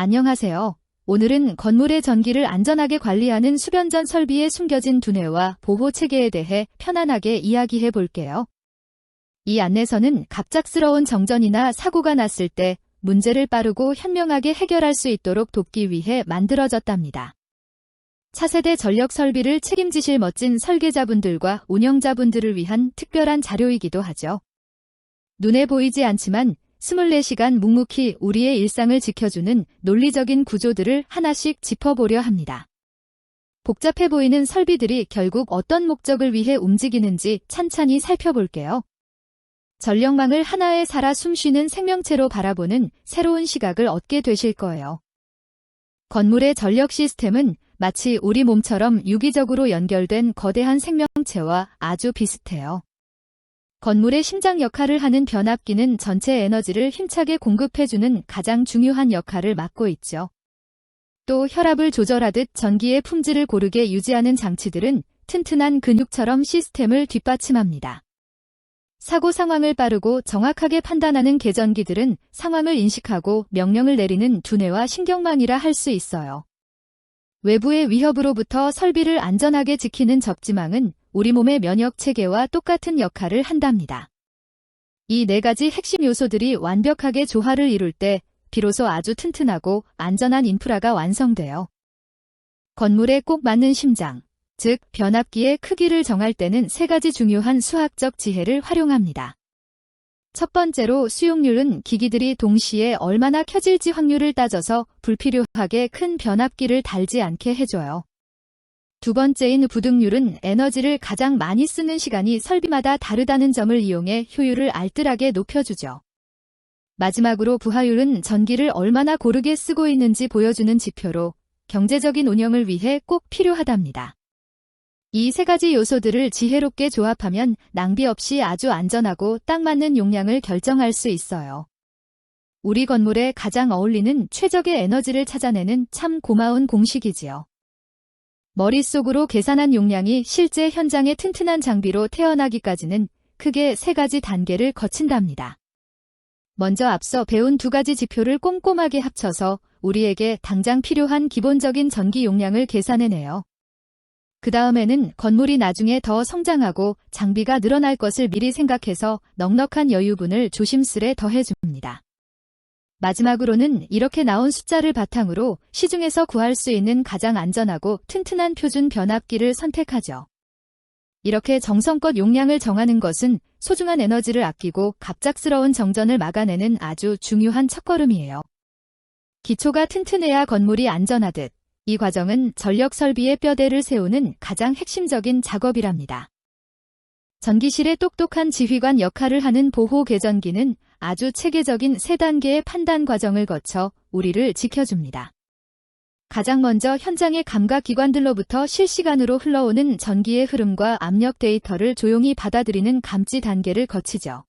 안녕하세요. 오늘은 건물의 전기를 안전하게 관리하는 수변전 설비에 숨겨진 두뇌와 보호 체계에 대해 편안하게 이야기해 볼게요. 이 안내서는 갑작스러운 정전이나 사고가 났을 때 문제를 빠르고 현명하게 해결할 수 있도록 돕기 위해 만들어졌답니다. 차세대 전력 설비를 책임지실 멋진 설계자분들과 운영자분들을 위한 특별한 자료이기도 하죠. 눈에 보이지 않지만 24시간 묵묵히 우리의 일상을 지켜주는 논리적인 구조들을 하나씩 짚어보려 합니다. 복잡해 보이는 설비들이 결국 어떤 목적을 위해 움직이는지 찬찬히 살펴볼게요. 전력망을 하나의 살아 숨쉬는 생명체로 바라보는 새로운 시각을 얻게 되실 거예요. 건물의 전력 시스템은 마치 우리 몸처럼 유기적으로 연결된 거대한 생명체와 아주 비슷해요. 건물의 심장 역할을 하는 변압기는 전체 에너지를 힘차게 공급해주는 가장 중요한 역할을 맡고 있죠. 또 혈압을 조절하듯 전기의 품질을 고르게 유지하는 장치들은 튼튼한 근육처럼 시스템을 뒷받침합니다. 사고 상황을 빠르고 정확하게 판단하는 계전기들은 상황을 인식하고 명령을 내리는 두뇌와 신경망이라 할 수 있어요. 외부의 위협으로부터 설비를 안전하게 지키는 접지망은 우리 몸의 면역 체계와 똑같은 역할을 한답니다. 이 네 가지 핵심 요소들이 완벽하게 조화를 이룰 때 비로소 아주 튼튼하고 안전한 인프라가 완성돼요. 건물에 꼭 맞는 심장, 즉 변압기의 크기를 정할 때는 세 가지 중요한 수학적 지혜를 활용합니다. 첫 번째로 수용률은 기기들이 동시에 얼마나 켜질지 확률을 따져서 불필요하게 큰 변압기를 달지 않게 해줘요. 두 번째인 부득률은 에너지를 가장 많이 쓰는 시간이 설비마다 다르다는 점을 이용해 효율을 알뜰하게 높여주죠. 마지막으로 부하율은 전기를 얼마나 고르게 쓰고 있는지 보여주는 지표로 경제적인 운영을 위해 꼭 필요하답니다. 이 세 가지 요소들을 지혜롭게 조합하면 낭비 없이 아주 안전하고 딱 맞는 용량을 결정할 수 있어요. 우리 건물에 가장 어울리는 최적의 에너지를 찾아내는 참 고마운 공식이지요. 머릿속으로 계산한 용량이 실제 현장의 튼튼한 장비로 태어나기까지는 크게 세 가지 단계를 거친답니다. 먼저 앞서 배운 두 가지 지표를 꼼꼼하게 합쳐서 우리에게 당장 필요한 기본적인 전기 용량을 계산해내요. 그 다음에는 건물이 나중에 더 성장하고 장비가 늘어날 것을 미리 생각해서 넉넉한 여유분을 조심스레 더해줍니다. 마지막으로는 이렇게 나온 숫자를 바탕으로 시중에서 구할 수 있는 가장 안전하고 튼튼한 표준 변압기를 선택하죠. 이렇게 정성껏 용량을 정하는 것은 소중한 에너지를 아끼고 갑작스러운 정전을 막아내는 아주 중요한 첫걸음이에요. 기초가 튼튼해야 건물이 안전하듯 이 과정은 전력 설비의 뼈대를 세우는 가장 핵심적인 작업이랍니다. 전기실의 똑똑한 지휘관 역할을 하는 보호 계전기는 아주 체계적인 세 단계의 판단 과정을 거쳐 우리를 지켜줍니다. 가장 먼저 현장의 감각기관들로부터 실시간으로 흘러오는 전기의 흐름과 압력 데이터를 조용히 받아들이는 감지 단계를 거치죠.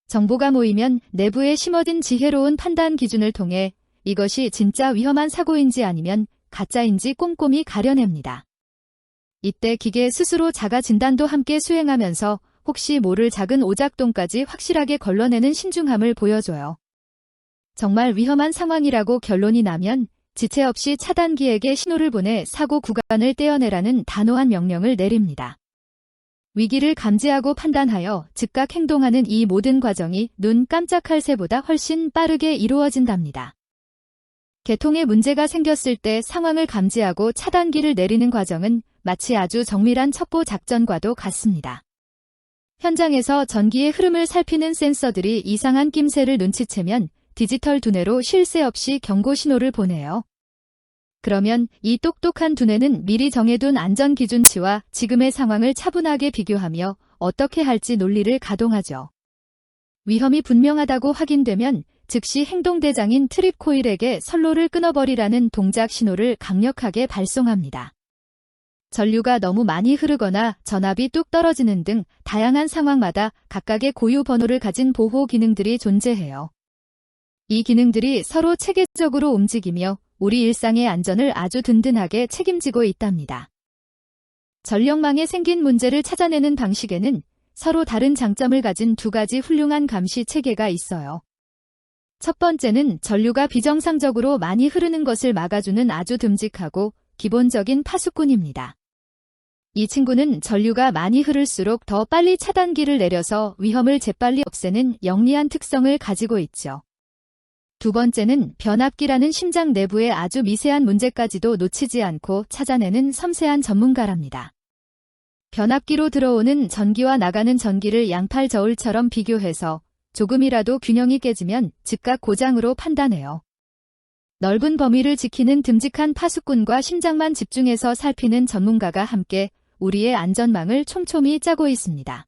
정보가 모이면 내부에 심어든 지혜로운 판단 기준을 통해 이것이 진짜 위험한 사고인지 아니면 가짜인지 꼼꼼히 가려냅니다. 이때 기계 스스로 자가 진단도 함께 수행하면서 혹시 모를 작은 오작동까지 확실하게 걸러내는 신중함을 보여줘요. 정말 위험한 상황이라고 결론이 나면 지체 없이 차단기에게 신호를 보내 사고 구간을 떼어내라는 단호한 명령을 내립니다. 위기를 감지하고 판단하여 즉각 행동하는 이 모든 과정이 눈 깜짝할 새보다 훨씬 빠르게 이루어진답니다. 개통에 문제가 생겼을 때 상황을 감지하고 차단기를 내리는 과정은 마치 아주 정밀한 첩보 작전과도 같습니다. 현장에서 전기의 흐름을 살피는 센서들이 이상한 낌새를 눈치채면 디지털 두뇌로 쉴 새 없이 경고 신호를 보내요. 그러면 이 똑똑한 두뇌는 미리 정해둔 안전 기준치와 지금의 상황을 차분하게 비교하며 어떻게 할지 논리를 가동하죠. 위험이 분명하다고 확인되면 즉시 행동대장인 트립 코일에게 선로를 끊어버리라는 동작 신호를 강력하게 발송합니다. 전류가 너무 많이 흐르거나 전압이 뚝 떨어지는 등 다양한 상황마다 각각의 고유 번호를 가진 보호 기능들이 존재해요. 이 기능들이 서로 체계적으로 움직이며 우리 일상의 안전을 아주 든든하게 책임지고 있답니다. 전력망에 생긴 문제를 찾아내는 방식에는 서로 다른 장점을 가진 두 가지 훌륭한 감시 체계가 있어요. 첫 번째는 전류가 비정상적으로 많이 흐르는 것을 막아주는 아주 듬직하고 기본적인 파수꾼입니다. 이 친구는 전류가 많이 흐를수록 더 빨리 차단기를 내려서 위험을 재빨리 없애는 영리한 특성을 가지고 있죠. 두 번째는 변압기라는 심장 내부의 아주 미세한 문제까지도 놓치지 않고 찾아내는 섬세한 전문가랍니다. 변압기로 들어오는 전기와 나가는 전기를 양팔 저울처럼 비교해서 조금이라도 균형이 깨지면 즉각 고장으로 판단해요. 넓은 범위를 지키는 듬직한 파수꾼과 심장만 집중해서 살피는 전문가가 함께 우리의 안전망을 촘촘히 짜고 있습니다.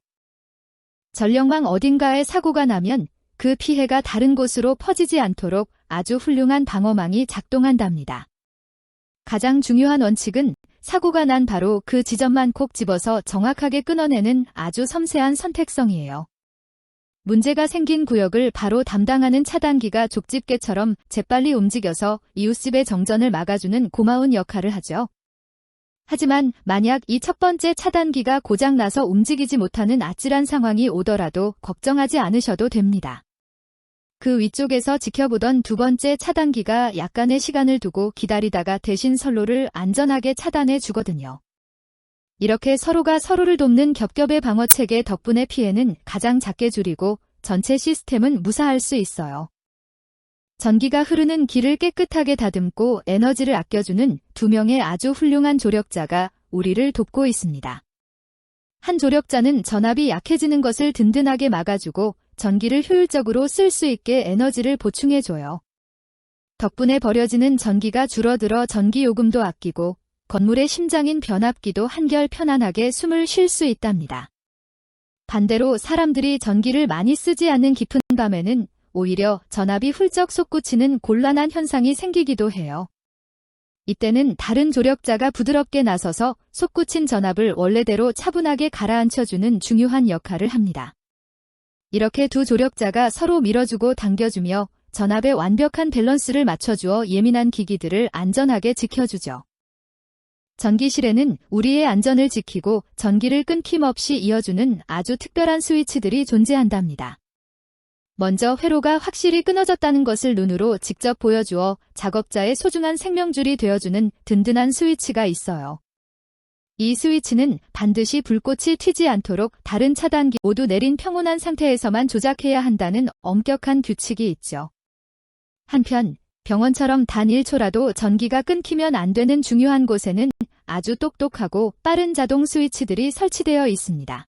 전력망 어딘가에 사고가 나면 그 피해가 다른 곳으로 퍼지지 않도록 아주 훌륭한 방어망이 작동한답니다. 가장 중요한 원칙은 사고가 난 바로 그 지점만 콕 집어서 정확하게 끊어내는 아주 섬세한 선택성이에요. 문제가 생긴 구역을 바로 담당하는 차단기가 족집게처럼 재빨리 움직여서 이웃집의 정전을 막아주는 고마운 역할을 하죠. 하지만 만약 이 첫 번째 차단기가 고장나서 움직이지 못하는 아찔한 상황이 오더라도 걱정하지 않으셔도 됩니다. 그 위쪽에서 지켜보던 두 번째 차단기가 약간의 시간을 두고 기다리다가 대신 선로를 안전하게 차단해 주거든요. 이렇게 서로가 서로를 돕는 겹겹의 방어체계 덕분에 피해는 가장 작게 줄이고 전체 시스템은 무사할 수 있어요. 전기가 흐르는 길을 깨끗하게 다듬고 에너지를 아껴주는 두 명의 아주 훌륭한 조력자가 우리를 돕고 있습니다. 한 조력자는 전압이 약해지는 것을 든든하게 막아주고 전기를 효율적으로 쓸 수 있게 에너지를 보충해줘요. 덕분에 버려지는 전기가 줄어들어 전기요금도 아끼고 건물의 심장인 변압기도 한결 편안하게 숨을 쉴 수 있답니다. 반대로 사람들이 전기를 많이 쓰지 않는 깊은 밤에는 오히려 전압이 훌쩍 솟구치는 곤란한 현상이 생기기도 해요. 이때는 다른 조력자가 부드럽게 나서서 솟구친 전압을 원래대로 차분하게 가라앉혀주는 중요한 역할을 합니다. 이렇게 두 조력자가 서로 밀어주고 당겨주며 전압의 완벽한 밸런스를 맞춰주어 예민한 기기들을 안전하게 지켜주죠. 전기실에는 우리의 안전을 지키고 전기를 끊김없이 이어주는 아주 특별한 스위치들이 존재한답니다. 먼저 회로가 확실히 끊어졌다는 것을 눈으로 직접 보여주어 작업자의 소중한 생명줄이 되어주는 든든한 스위치가 있어요. 이 스위치는 반드시 불꽃이 튀지 않도록 다른 차단기 모두 내린 평온한 상태에서만 조작해야 한다는 엄격한 규칙이 있죠. 한편 병원처럼 단 1초라도 전기가 끊기면 안 되는 중요한 곳에는 아주 똑똑하고 빠른 자동 스위치들이 설치되어 있습니다.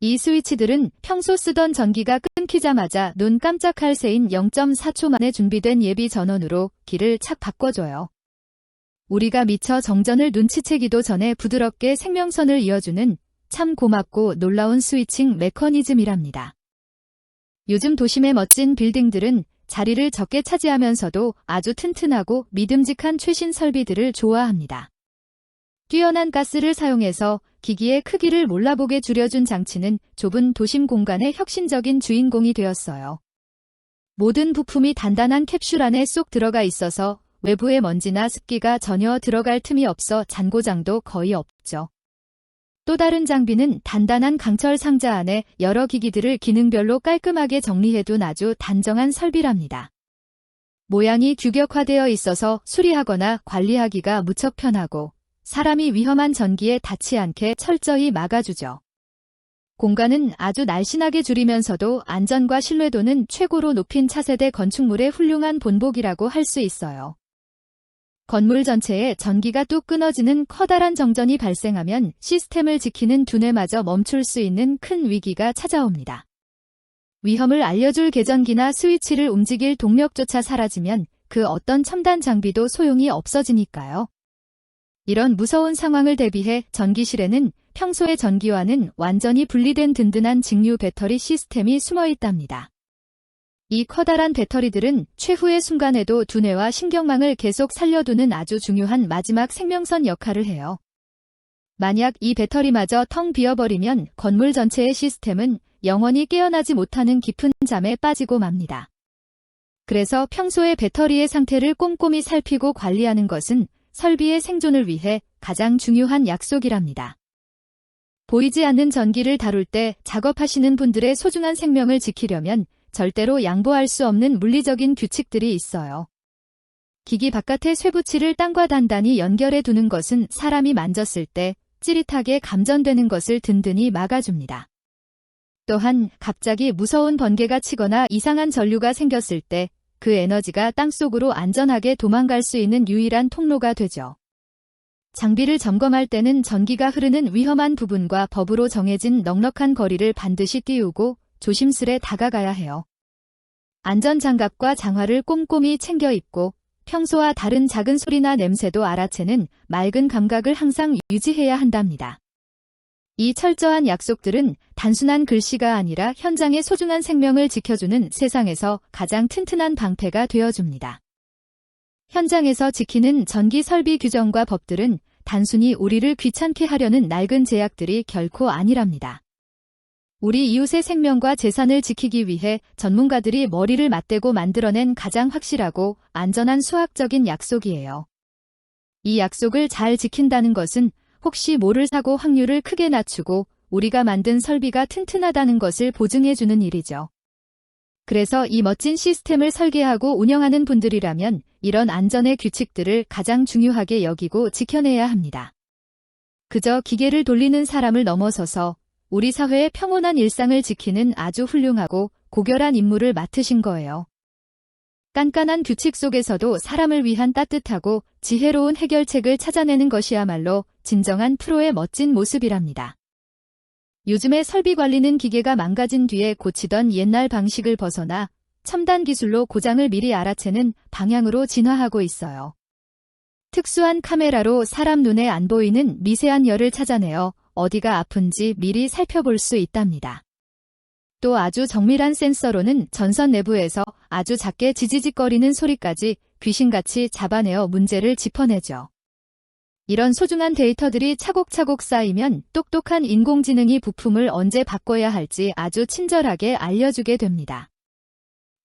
이 스위치들은 평소 쓰던 전기가 끊기자마자 눈 깜짝할 새인 0.4초 만에 준비된 예비 전원으로 길을 착 바꿔줘요. 우리가 미처 정전을 눈치채기도 전에 부드럽게 생명선을 이어주는 참 고맙고 놀라운 스위칭 메커니즘이랍니다. 요즘 도심의 멋진 빌딩들은 자리를 적게 차지하면서도 아주 튼튼하고 믿음직한 최신 설비들을 좋아합니다. 뛰어난 가스를 사용해서 기기의 크기를 몰라보게 줄여준 장치는 좁은 도심 공간의 혁신적인 주인공이 되었어요. 모든 부품이 단단한 캡슐 안에 쏙 들어가 있어서 외부의 먼지나 습기가 전혀 들어갈 틈이 없어 잔고장도 거의 없죠. 또 다른 장비는 단단한 강철 상자 안에 여러 기기들을 기능별로 깔끔하게 정리해둔 아주 단정한 설비랍니다. 모양이 규격화되어 있어서 수리하거나 관리하기가 무척 편하고 사람이 위험한 전기에 닿지 않게 철저히 막아주죠. 공간은 아주 날씬하게 줄이면서도 안전과 신뢰도는 최고로 높인 차세대 건축물의 훌륭한 본보기라고 할 수 있어요. 건물 전체에 전기가 뚝 끊어지는 커다란 정전이 발생하면 시스템을 지키는 두뇌마저 멈출 수 있는 큰 위기가 찾아옵니다. 위험을 알려줄 계전기나 스위치를 움직일 동력조차 사라지면 그 어떤 첨단 장비도 소용이 없어지니까요. 이런 무서운 상황을 대비해 전기실에는 평소의 전기와는 완전히 분리된 든든한 직류 배터리 시스템이 숨어 있답니다. 이 커다란 배터리들은 최후의 순간에도 두뇌와 신경망을 계속 살려두는 아주 중요한 마지막 생명선 역할을 해요. 만약 이 배터리마저 텅 비어버리면 건물 전체의 시스템은 영원히 깨어나지 못하는 깊은 잠에 빠지고 맙니다. 그래서 평소에 배터리의 상태를 꼼꼼히 살피고 관리하는 것은 설비의 생존을 위해 가장 중요한 약속이랍니다. 보이지 않는 전기를 다룰 때 작업하시는 분들의 소중한 생명을 지키려면 절대로 양보할 수 없는 물리적인 규칙들이 있어요. 기기 바깥의 쇠붙이를 땅과 단단히 연결해 두는 것은 사람이 만졌을 때 찌릿하게 감전되는 것을 든든히 막아줍니다. 또한 갑자기 무서운 번개가 치거나 이상한 전류가 생겼을 때 그 에너지가 땅속으로 안전하게 도망갈 수 있는 유일한 통로가 되죠. 장비를 점검할 때는 전기가 흐르는 위험한 부분과 법으로 정해진 넉넉한 거리를 반드시 띄우고 조심스레 다가가야 해요. 안전장갑과 장화를 꼼꼼히 챙겨 입고 평소와 다른 작은 소리나 냄새도 알아채는 맑은 감각을 항상 유지해야 한답니다. 이 철저한 약속들은 단순한 글씨가 아니라 현장의 소중한 생명을 지켜주는 세상에서 가장 튼튼한 방패가 되어줍니다. 현장에서 지키는 전기 설비 규정과 법들은 단순히 우리를 귀찮게 하려는 낡은 제약들이 결코 아니랍니다. 우리 이웃의 생명과 재산을 지키기 위해 전문가들이 머리를 맞대고 만들어낸 가장 확실하고 안전한 수학적인 약속이에요. 이 약속을 잘 지킨다는 것은 혹시 모를 사고 확률을 크게 낮추고 우리가 만든 설비가 튼튼하다는 것을 보증해주는 일이죠. 그래서 이 멋진 시스템을 설계하고 운영하는 분들이라면 이런 안전의 규칙들을 가장 중요하게 여기고 지켜내야 합니다. 그저 기계를 돌리는 사람을 넘어서서 우리 사회의 평온한 일상을 지키는 아주 훌륭하고 고결한 임무를 맡으신 거예요. 깐깐한 규칙 속에서도 사람을 위한 따뜻하고 지혜로운 해결책을 찾아내는 것이야말로 진정한 프로의 멋진 모습이랍니다. 요즘의 설비 관리는 기계가 망가진 뒤에 고치던 옛날 방식을 벗어나 첨단 기술로 고장을 미리 알아채는 방향으로 진화하고 있어요. 특수한 카메라로 사람 눈에 안 보이는 미세한 열을 찾아내어 어디가 아픈지 미리 살펴볼 수 있답니다. 또 아주 정밀한 센서로는 전선 내부에서 아주 작게 지지직거리는 소리까지 귀신같이 잡아내어 문제를 짚어내죠. 이런 소중한 데이터들이 차곡차곡 쌓이면 똑똑한 인공지능이 부품을 언제 바꿔야 할지 아주 친절하게 알려주게 됩니다.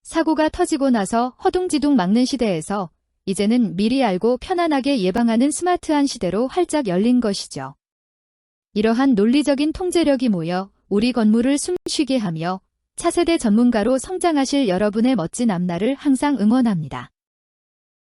사고가 터지고 나서 허둥지둥 막는 시대에서 이제는 미리 알고 편안하게 예방하는 스마트한 시대로 활짝 열린 것이죠. 이러한 논리적인 통제력이 모여 우리 건물을 숨쉬게 하며 차세대 전문가로 성장하실 여러분의 멋진 앞날을 항상 응원합니다.